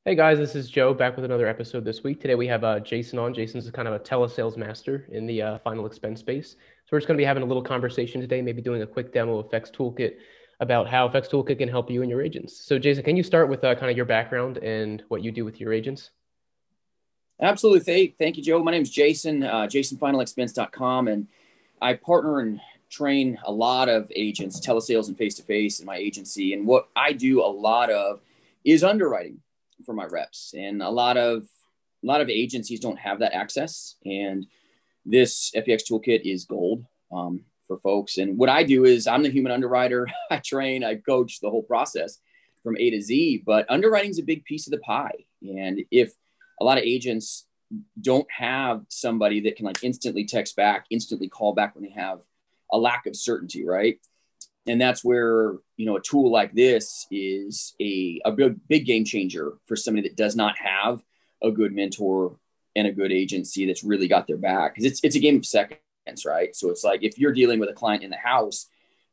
Hey guys, this is Joe back with another episode this week. Today we have Jason on. Jason's kind of a telesales master in the final expense space. So we're just going to be having a little conversation today, maybe doing a quick demo of FEX Toolkit about how FEX Toolkit can help you and your agents. So Jason, can you start with kind of your background and what you do with your agents? Absolutely. Thank you, Joe. My name is Jason, jasonfinalexpense.com, and I partner and train a lot of agents, telesales and face-to-face in my agency. And what I do a lot of is underwriting for my reps. And a lot of agencies don't have that access. And this FEX toolkit is gold for folks. And what I do is I'm the human underwriter. I train, I coach the whole process from A to Z, but underwriting is a big piece of the pie. And if a lot of agents don't have somebody that can like instantly text back, instantly call back when they have a lack of certainty, right? And that's where, a tool like this is a big game changer for somebody that does not have a good mentor and a good agency that's really got their back. Because it's a game of seconds, right? So it's like if you're dealing with a client in the house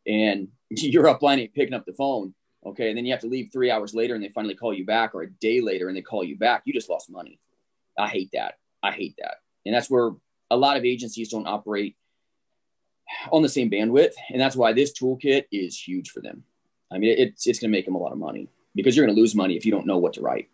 and you're up line picking up the phone, okay, and then you have to leave 3 hours later and they finally call you back, or a day later and they call you back, you just lost money. I hate that. And that's where a lot of agencies don't operate on the same bandwidth. And that's why this toolkit is huge for them. I mean, it's going to make them a lot of money because you're going to lose money if you don't know what to write.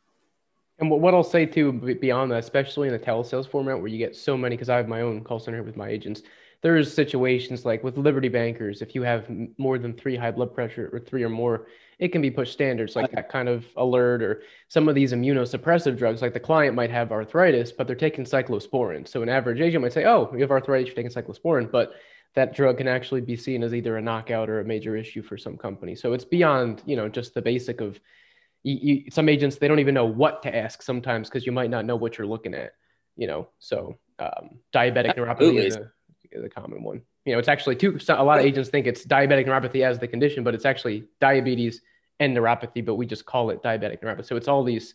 And what I'll say too, beyond that, especially in the telesales format where you get so many, because I have my own call center with my agents, there's situations like with Liberty Bankers, if you have more than 3 high blood pressure or 3 or more, it can be pushed standards like that kind of alert, or some of these immunosuppressive drugs, like the client might have arthritis, but they're taking cyclosporin. So an average agent might say, oh, you have arthritis, you're taking cyclosporin, but that drug can actually be seen as either a knockout or a major issue for some companies. So it's beyond, just the basic of some agents, they don't even know what to ask sometimes because you might not know what you're looking at, so diabetic neuropathy is a common one. It's actually a lot of agents think it's diabetic neuropathy as the condition, but it's actually diabetes and neuropathy, but we just call it diabetic neuropathy. So it's all these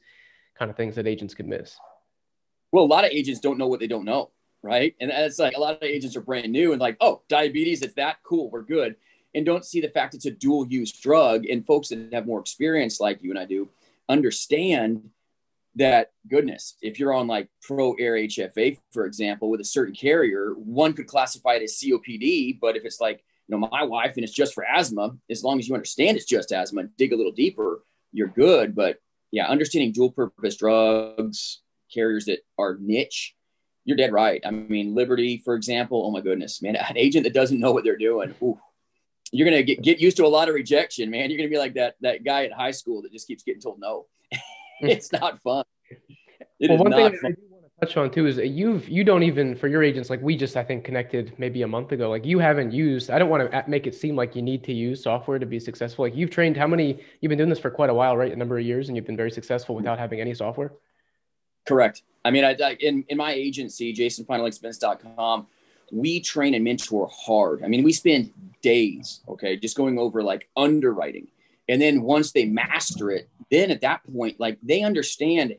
kind of things that agents could miss. Well, a lot of agents don't know what they don't know, right? And it's like a lot of agents are brand new and like, oh, diabetes, it's that cool, we're good. And don't see the fact it's a dual use drug. And folks that have more experience like you and I do understand that, goodness, if you're on like Pro Air HFA, for example, with a certain carrier, one could classify it as COPD. But if it's like, my wife and it's just for asthma, as long as you understand it's just asthma, dig a little deeper, you're good. But yeah, understanding dual purpose drugs, carriers that are niche, you're dead right. I mean, Liberty, for example, oh my goodness, man, an agent that doesn't know what they're doing, ooh, you're going to get used to a lot of rejection, man. You're going to be like that guy at high school that just keeps getting told no. It's not fun. One thing I do want to touch on too is you don't even, for your agents, like we just, I think, connected maybe a month ago, like you haven't used, I don't want to make it seem like you need to use software to be successful. Like you've trained you've been doing this for quite a while, right? A number of years, and you've been very successful without having any software. Correct. I mean, in my agency, jasonfinalexpense.com, we train and mentor hard. I mean, we spend days, okay, just going over like underwriting. And then once they master it, then at that point, like they understand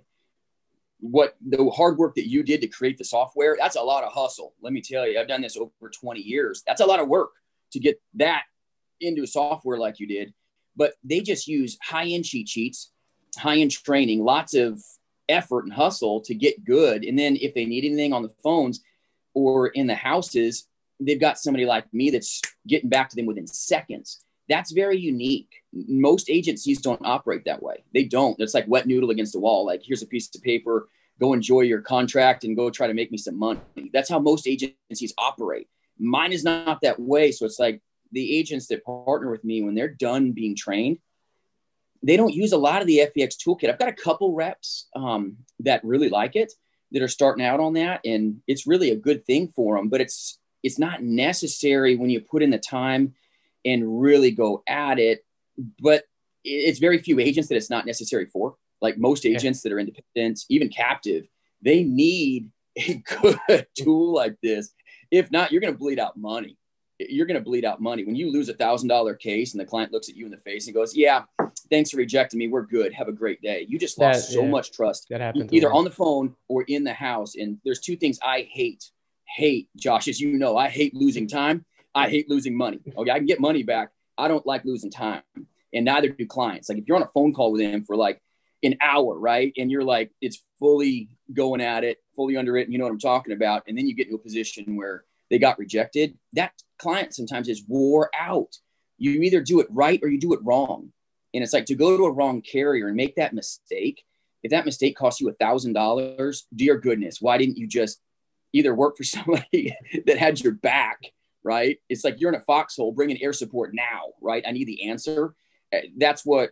what the hard work that you did to create the software. That's a lot of hustle. Let me tell you, I've done this over 20 years. That's a lot of work to get that into a software like you did. But they just use high-end cheat sheets, high-end training, lots of effort and hustle to get good. And then if they need anything on the phones or in the houses, they've got somebody like me that's getting back to them within seconds. That's very unique. Most agencies don't operate that way. They don't. It's like wet noodle against the wall. Like, here's a piece of paper, go enjoy your contract and go try to make me some money. That's how most agencies operate. Mine is not that way. So it's like the agents that partner with me, when they're done being trained, they don't use a lot of the FEX toolkit. I've got a couple reps that really like it, that are starting out on that. And it's really a good thing for them, but it's not necessary when you put in the time and really go at it. But it's very few agents that it's not necessary for. Like most agents that are independent, even captive, they need a good tool like this. If not, you're going to bleed out money. You're going to bleed out money. When you lose $1,000 case and the client looks at you in the face and goes, yeah, thanks for rejecting me, we're good, have a great day. You just lost so much trust. That happens either on the phone or in the house. And there's two things I hate, Josh, as you know. I hate losing time. I hate losing money. Okay, I can get money back. I don't like losing time. And neither do clients. Like if you're on a phone call with them for like an hour, right? And you're like, it's fully going at it, fully under it. And you know what I'm talking about. And then you get into a position where they got rejected. That client sometimes is wore out. You either do it right or you do it wrong. And it's like, to go to a wrong carrier and make that mistake. If that mistake costs you $1,000, dear goodness, why didn't you just either work for somebody that had your back, right? It's like you're in a foxhole, bring in air support now, right? I need the answer. That's what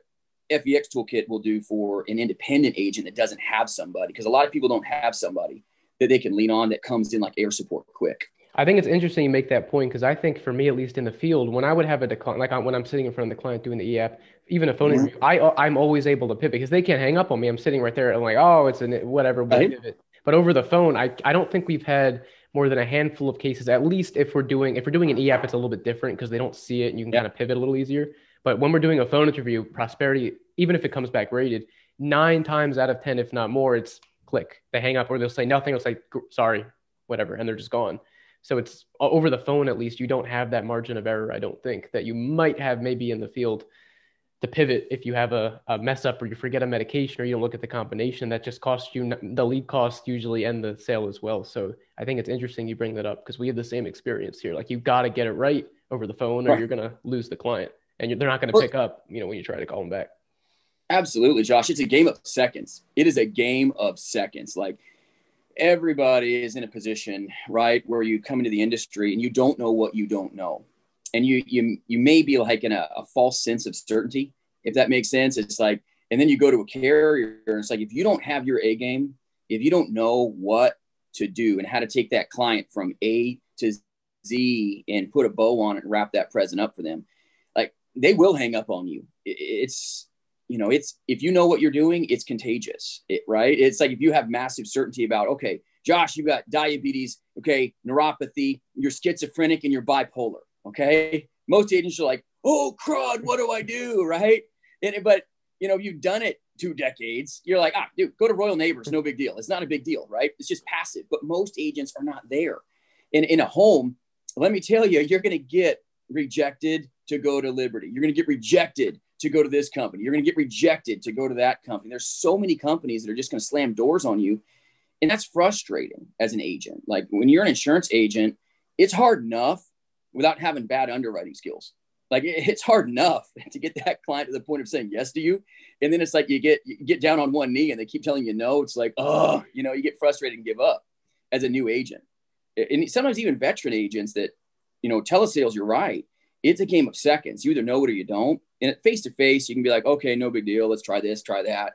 FEX Toolkit will do for an independent agent that doesn't have somebody, because a lot of people don't have somebody that they can lean on that comes in like air support quick. I think it's interesting you make that point, because I think for me, at least in the field, when I would have a decline, like when I'm sitting in front of the client doing the e-app, even a phone interview, I'm always able to pivot because they can't hang up on me. I'm sitting right there. I'm like, oh, it's whatever, we'll Right? pivot. But over the phone, I don't think we've had more than a handful of cases. At least if we're doing an e-app, it's a little bit different because they don't see it and you can Yeah. kind of pivot a little easier. But when we're doing a phone interview, Prosperity, even if it comes back rated, 9 times out of 10, if not more, it's click. They hang up or they'll say nothing. They'll say sorry, whatever, and they're just gone. So it's over the phone, at least you don't have that margin of error, I don't think, that you might have maybe in the field to pivot if you have a mess up or you forget a medication or you don't look at the combination. That just costs you the lead cost usually and the sale as well. So I think it's interesting you bring that up because we have the same experience here. Like, you got to get it right over the phone or Right. you're going to lose the client and they're not going to Well, pick up, when you try to call them back. absolutely, Josh. It's a game of seconds. It is a game of seconds. Like, everybody is in a position, right, where you come into the industry and you don't know what you don't know. And you may be like in a false sense of certainty, if that makes sense. It's like, and then you go to a carrier and it's like, if you don't have your A game, if you don't know what to do and how to take that client from A to Z and put a bow on it and wrap that present up for them, like, they will hang up on you. It's, it's, if you know what you're doing, it's contagious, right? It's like, if you have massive certainty about, okay, Josh, you got diabetes, okay, neuropathy, you're schizophrenic and you're bipolar. Okay. Most agents are like, oh, crud, what do I do? Right. But, you've done it 2 decades. You're like, dude, go to Royal Neighbors. No big deal. It's not a big deal. Right. It's just passive. But most agents are not there. In a home, let me tell you, you're going to get rejected to go to Liberty. You're going to get rejected to go to this company. You're going to get rejected to go to that company. There's so many companies that are just going to slam doors on you. And that's frustrating as an agent. Like, when you're an insurance agent, it's hard enough without having bad underwriting skills. Like, it's hard enough to get that client to the point of saying yes to you. And then it's like, you get down on one knee and they keep telling you no. It's like, oh, you get frustrated and give up as a new agent. And sometimes even veteran agents that, telesales, you're right. It's a game of seconds. You either know it or you don't. And at face-to-face, you can be like, okay, no big deal. Let's try this, try that.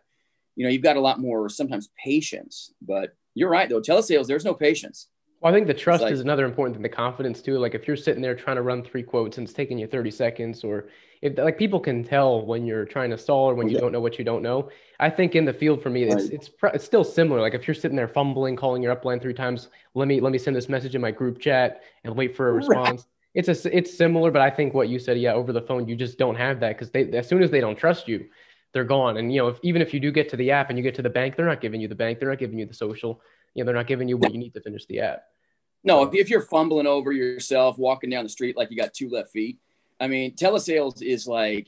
You've got a lot more sometimes patience. But you're right, though. Telesales, there's no patience. Well, I think the trust is another important thing, the confidence too. Like, if you're sitting there trying to run 3 quotes and it's taking you 30 seconds, or if, like, people can tell when you're trying to stall or when you don't know what you don't know. I think in the field for me, it's still similar. Like, if you're sitting there fumbling, calling your upline 3 times, let me send this message in my group chat and wait for a response. It's similar, but I think what you said, yeah, over the phone, you just don't have that because as soon as they don't trust you, they're gone. And even if you do get to the app and you get to the bank, they're not giving you the bank, they're not giving you the social. They're not giving you what you need to finish the app. No, if you're fumbling over yourself, walking down the street like you got 2 left feet, I mean, telesales is like,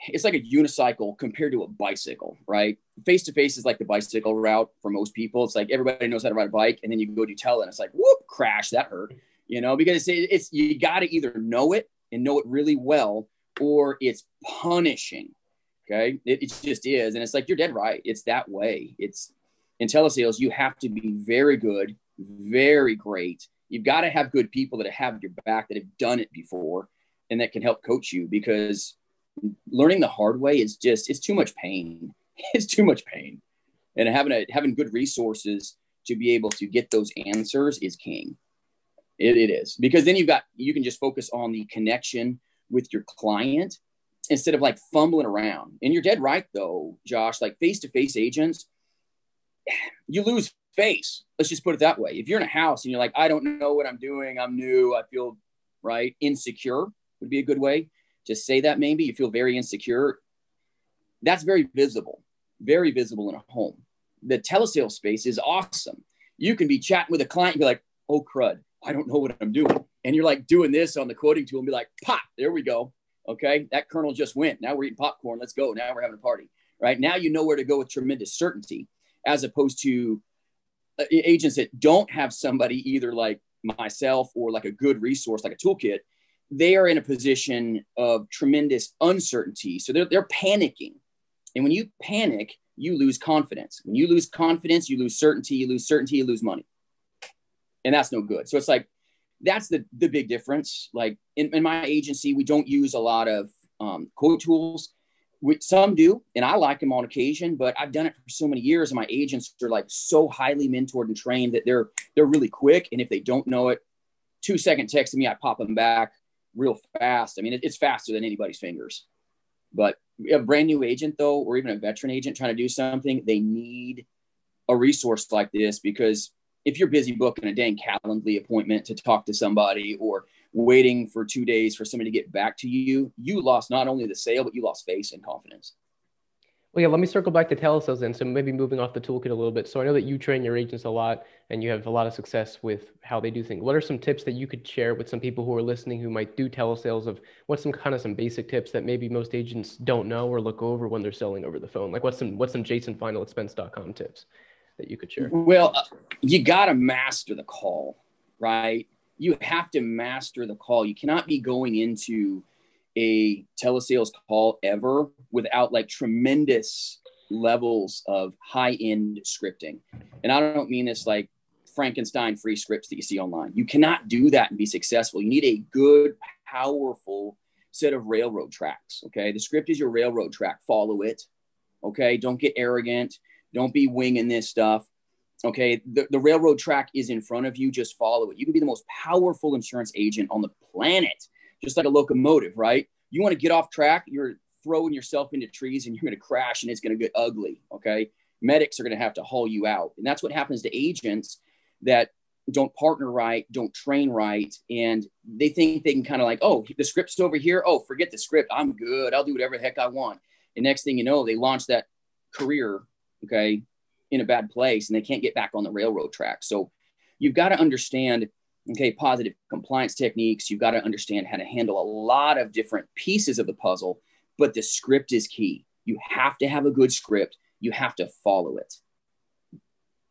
it's like a unicycle compared to a bicycle, right? Face to face is like the bicycle route for most people. It's like everybody knows how to ride a bike, and then you go do tele, and it's like, whoop, crash, that hurt, because it's you got to either know it and know it really well, or it's punishing. Okay, it just is, and it's like, you're dead right. It's that way. It's in telesales, you have to be very good, very great. You've got to have good people that have your back, that have done it before, and that can help coach you, because learning the hard way is just, it's too much pain. It's too much pain. And having good resources to be able to get those answers is king. It is, because then you can just focus on the connection with your client instead of like fumbling around. And you're dead right though, Josh, like face-to-face agents, you lose face. Let's just put it that way. If you're in a house and you're like, I don't know what I'm doing, I'm new, I feel right, insecure would be a good way to say that. Maybe you feel very insecure. That's very visible in a home. The telesales space is awesome. You can be chatting with a client and be like, oh crud, I don't know what I'm doing. And you're like doing this on the quoting tool and be like, pop, there we go. Okay, that kernel just went. Now we're eating popcorn. Let's go. Now we're having a party. right? Now you know where to go with tremendous certainty, as opposed to agents that don't have somebody either like myself or like a good resource like a toolkit. They are in a position of tremendous uncertainty. So they're panicking. And when you panic, you lose confidence. When you lose confidence, you lose certainty, you lose money. And that's no good. So it's like, that's the big difference. Like in my agency, we don't use a lot of quote tools. Some do, and I like them on occasion, but I've done it for so many years, and my agents are like so highly mentored and trained that they're really quick. And if they don't know it, 2-second text to me, I pop them back real fast. I mean, it's faster than anybody's fingers. But a brand new agent, though, or even a veteran agent trying to do something, they need a resource like this, because if you're busy booking a dang Calendly appointment to talk to somebody or waiting for 2 days for somebody to get back to you, you lost not only the sale, but you lost face and confidence. Well, yeah, let me circle back to telesales then. So maybe moving off the toolkit a little bit. So I know that you train your agents a lot and you have a lot of success with how they do things. What are some tips that you could share with some people who are listening who might do telesales, of what's some basic tips that maybe most agents don't know or look over when they're selling over the phone? Like what's some JasonFinalExpense.com tips that you could share? Well, you got to master the call, right? You have to master the call. You cannot be going into a telesales call ever without like tremendous levels of high-end scripting. And I don't mean this like Frankenstein free scripts that you see online. You cannot do that and be successful. You need a good, powerful set of railroad tracks. Okay. The script is your railroad track. Follow it. Okay. Don't get arrogant. Don't be winging this stuff. Okay. The railroad track is in front of you. Just follow it. You can be the most powerful insurance agent on the planet, just like a locomotive, right? You want to get off track, you're throwing yourself into trees and you're going to crash and it's going to get ugly. Okay. Medics are going to have to haul you out. And that's what happens to agents that don't partner right, don't train right. And they think they can kind of like, oh, the script's over here. Oh, forget the script. I'm good. I'll do whatever the heck I want. And next thing you know, they launch that career, okay, in a bad place and they can't get back on the railroad track. So you've got to understand, okay, positive compliance techniques. You've got to understand how to handle a lot of different pieces of the puzzle, but the script is key. You have to have a good script. You have to follow it.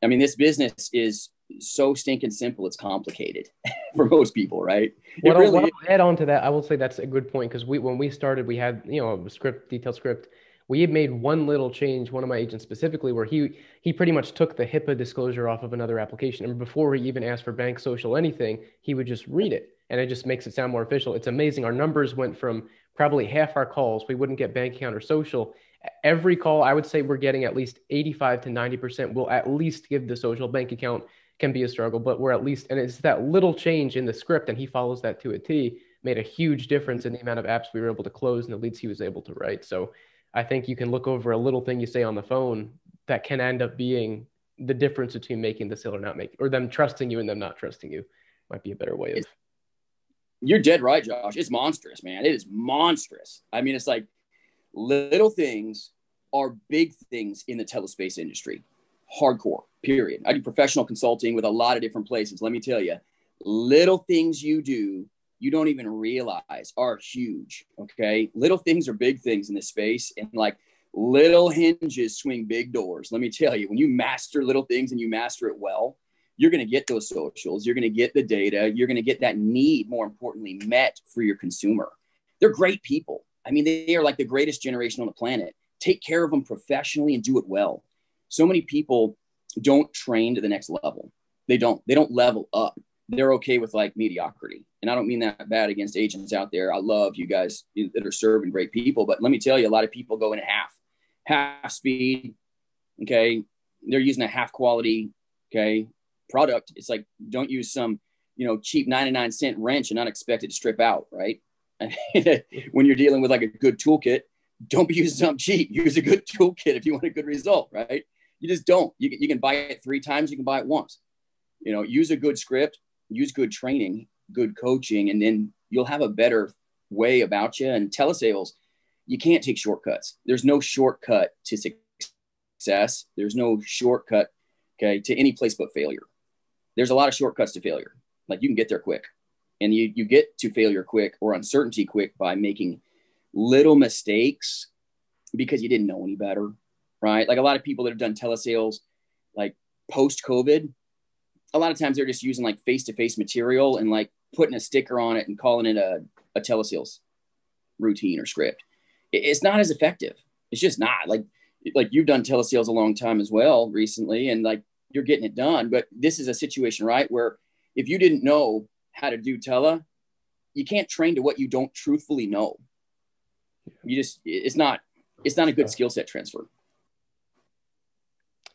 I mean, this business is so stinking simple. It's complicated for most people, right? What I'll add on to that, I will say that's a good point, because when we started, we had, a detailed script. We had made one little change, one of my agents specifically, where he pretty much took the HIPAA disclosure off of another application. And before he even asked for bank, social, anything, he would just read it. And it just makes it sound more official. It's amazing. Our numbers went from probably half our calls, we wouldn't get bank account or social. Every call, I would say we're getting at least 85 to 90% will at least give the social. Bank account can be a struggle, but we're at least, and it's that little change in the script, and he follows that to a T, made a huge difference in the amount of apps we were able to close and the leads he was able to write. So I think you can look over a little thing you say on the phone that can end up being the difference between making the sale or not making, or them trusting you and them not trusting you. Might be a better way of. You're dead right, Josh. It's monstrous, man. It is monstrous. I mean, it's like little things are big things in the telespace industry. Hardcore, period. I do professional consulting with a lot of different places. Let me tell you, little things you do, you don't even realize are huge. Okay. Little things are big things in this space. And like little hinges swing big doors. Let me tell you, when you master little things and you master it well, you're going to get those socials. You're going to get the data. You're going to get that need, more importantly, met for your consumer. They're great people. I mean, they are like the greatest generation on the planet. Take care of them professionally and do it well. So many people don't train to the next level. They don't level up. They're okay with like mediocrity. And I don't mean that bad against agents out there. I love you guys that are serving great people, but let me tell you, a lot of people go in half speed. Okay. They're using a half quality. Okay. Product. It's like, don't use some, cheap 99-cent wrench and not expect it to strip out. Right. When you're dealing with like a good toolkit, don't be using something cheap. Use a good toolkit if you want a good result. Right. You just don't. You can buy it 3 times. You can buy it once. Use a good script, use good training, good coaching, and then you'll have a better way about you. And telesales, you can't take shortcuts. There's no shortcut to success. There's no shortcut, okay, to any place but failure. There's a lot of shortcuts to failure. Like you can get there quick, and you get to failure quick or uncertainty quick by making little mistakes because you didn't know any better, right? Like a lot of people that have done telesales, like post COVID, a lot of times they're just using like face-to-face material and like putting a sticker on it and calling it a telesales routine or script. It's not as effective. It's just not like you've done telesales a long time as well recently, and like you're getting it done. But this is a situation, right, where if you didn't know how to do tele, you can't train to what you don't truthfully know. It's not a good skill set transfer.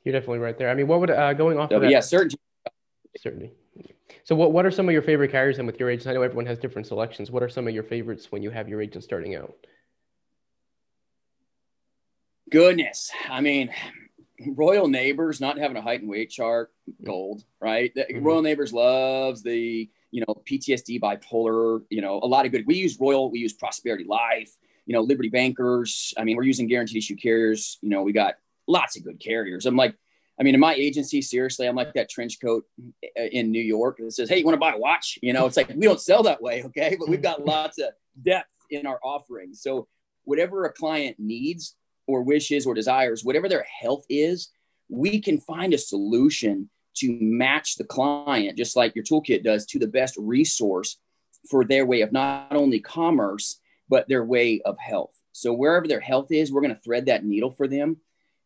You're definitely right there. I mean, what would going off So, of that? yeah, certainly. So what are some of your favorite carriers then with your agents? I know everyone has different selections. What are some of your favorites when you have your agent starting out? Goodness. I mean, Royal Neighbors not having a height and weight chart, gold, right? Royal Neighbors loves the, PTSD, bipolar, a lot of good. We use Royal, we use Prosperity Life, Liberty Bankers. I mean, we're using guaranteed issue carriers. We got lots of good carriers. I'm like, in my agency, seriously, I'm like that trench coat in New York that says, hey, you want to buy a watch? It's like, we don't sell that way. Okay. But we've got lots of depth in our offerings. So whatever a client needs or wishes or desires, whatever their health is, we can find a solution to match the client, just like your toolkit does, to the best resource for their way of not only commerce, but their way of health. So wherever their health is, we're going to thread that needle for them.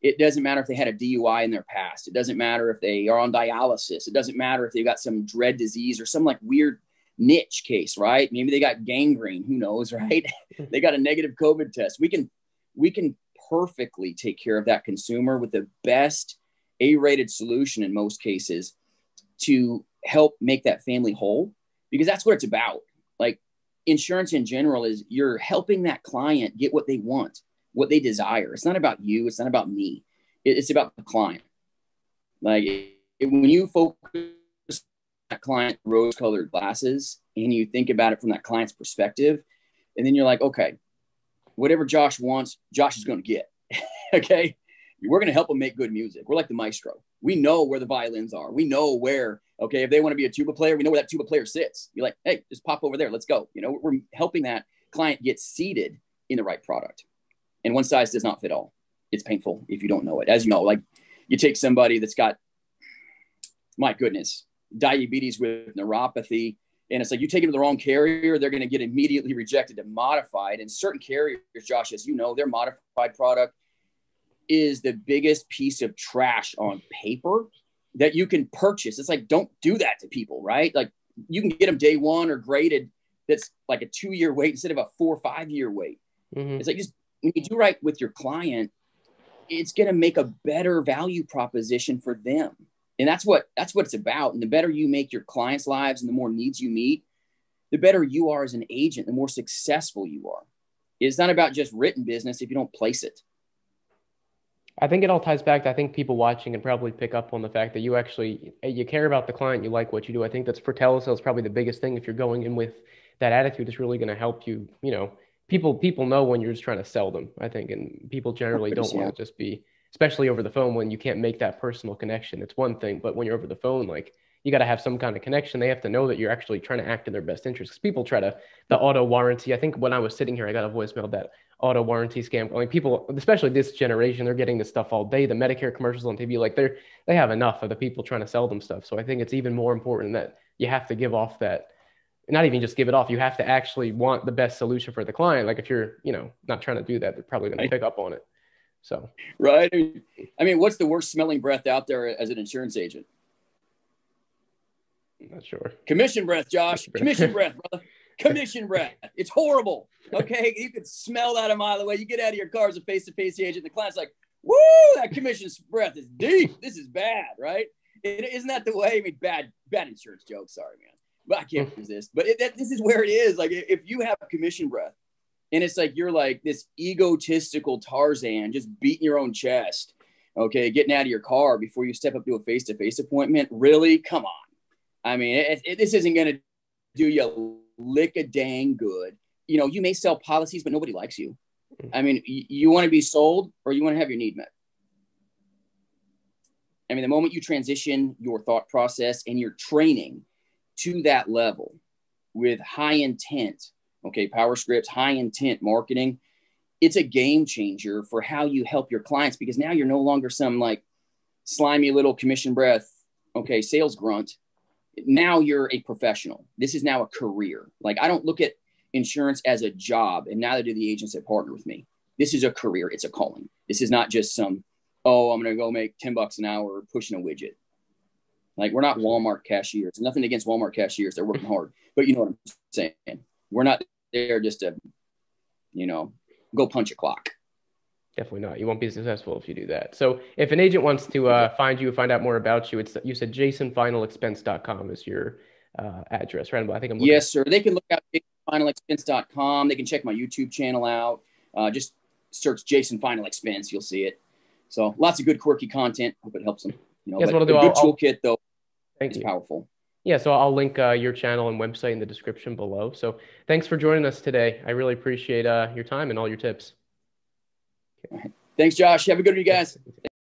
It doesn't matter if they had a DUI in their past. It doesn't matter if they are on dialysis. It doesn't matter if they've got some dread disease or some like weird niche case, right? Maybe they got gangrene, who knows, right? They got a negative COVID test. We can perfectly take care of that consumer with the best A-rated solution in most cases to help make that family whole, because that's what it's about. Like insurance in general is you're helping that client get what they want, what they desire. It's not about you. It's not about me. It's about the client. Like when you focus on that client rose-colored glasses and you think about it from that client's perspective, and then you're like, okay, whatever Josh wants, Josh is going to get. Okay. We're going to help them make good music. We're like the maestro. We know where the violins are. We know where, okay, if they want to be a tuba player, we know where that tuba player sits. You're like, hey, just pop over there. Let's go. We're helping that client get seated in the right product. And one size does not fit all. It's painful if you don't know it. As you know, like you take somebody that's got, my goodness, diabetes with neuropathy, and it's like you take them to the wrong carrier, they're going to get immediately rejected and modified. And certain carriers, Josh, as you know, their modified product is the biggest piece of trash on paper that you can purchase. It's like, don't do that to people, right? Like you can get them day one or graded. That's like a 2-year wait instead of a 4 or 5 year wait. It's like, just when you do right with your client, it's going to make a better value proposition for them. And that's what it's about. And the better you make your clients' lives and the more needs you meet, the better you are as an agent, the more successful you are. It's not about just written business if you don't place it. I think it all ties back to, I think people watching can probably pick up on the fact that you care about the client, you like what you do. I think that's for telesales probably the biggest thing. If you're going in with that attitude, it's really going to help you. People know when you're just trying to sell them, I think, and people generally don't want to just be, especially over the phone when you can't make that personal connection. It's one thing, but when you're over the phone, like you got to have some kind of connection. They have to know that you're actually trying to act in their best interest. Because people try the auto warranty. I think when I was sitting here, I got a voicemail that auto warranty scam. I mean, people, especially this generation, they're getting this stuff all day. The Medicare commercials on TV, like they have enough of the people trying to sell them stuff. So I think it's even more important that you have to give off that, not even just give it off. You have to actually want the best solution for the client. Like if you're, not trying to do that, they're probably going to pick up on it. So, right. I mean, what's the worst smelling breath out there as an insurance agent? I'm not sure. Commission breath, Josh. Commission breath, brother. Commission breath. It's horrible. Okay. You can smell that a mile away. You get out of your car as a face-to-face agent. The client's like, woo, that commission breath is deep. This is bad, right? Isn't that the way? I mean, bad insurance joke. Sorry, man. But I can't resist. But this is where it is. Like if you have commission breath and it's like you're like this egotistical Tarzan just beating your own chest, okay, getting out of your car before you step up to a face-to-face appointment. Really? Come on. I mean, this isn't going to do you lick a dang good. You may sell policies, but nobody likes you. I mean, you want to be sold or you want to have your need met. I mean, the moment you transition your thought process and your training to that level with high intent, okay, power scripts, high intent marketing, it's a game changer for how you help your clients, because now you're no longer some like slimy little commission breath, okay, sales grunt. Now you're a professional. This is now a career. Like, I don't look at insurance as a job, and neither do the agents that partner with me. This is a career. It's a calling. This is not just some, oh, I'm going to go make $10 an hour pushing a widget. Like, we're not Walmart cashiers. Nothing against Walmart cashiers. They're working hard. But you know what I'm saying? We're not there just to, go punch a clock. Definitely not. You won't be successful if you do that. So if an agent wants to find you, find out more about you, you said jasonfinalexpense.com is your address, right? I think I'm looking. Yes, sir. They can look out jasonfinalexpense.com. They can check my YouTube channel out. Just search Jason Final Expense. You'll see it. So lots of good, quirky content. Hope it helps them. Yes, what I'll do, good toolkit, though, is powerful. Yeah, so I'll link your channel and website in the description below. So thanks for joining us today. I really appreciate your time and all your tips. Okay. Thanks, Josh. Have a good one, you guys.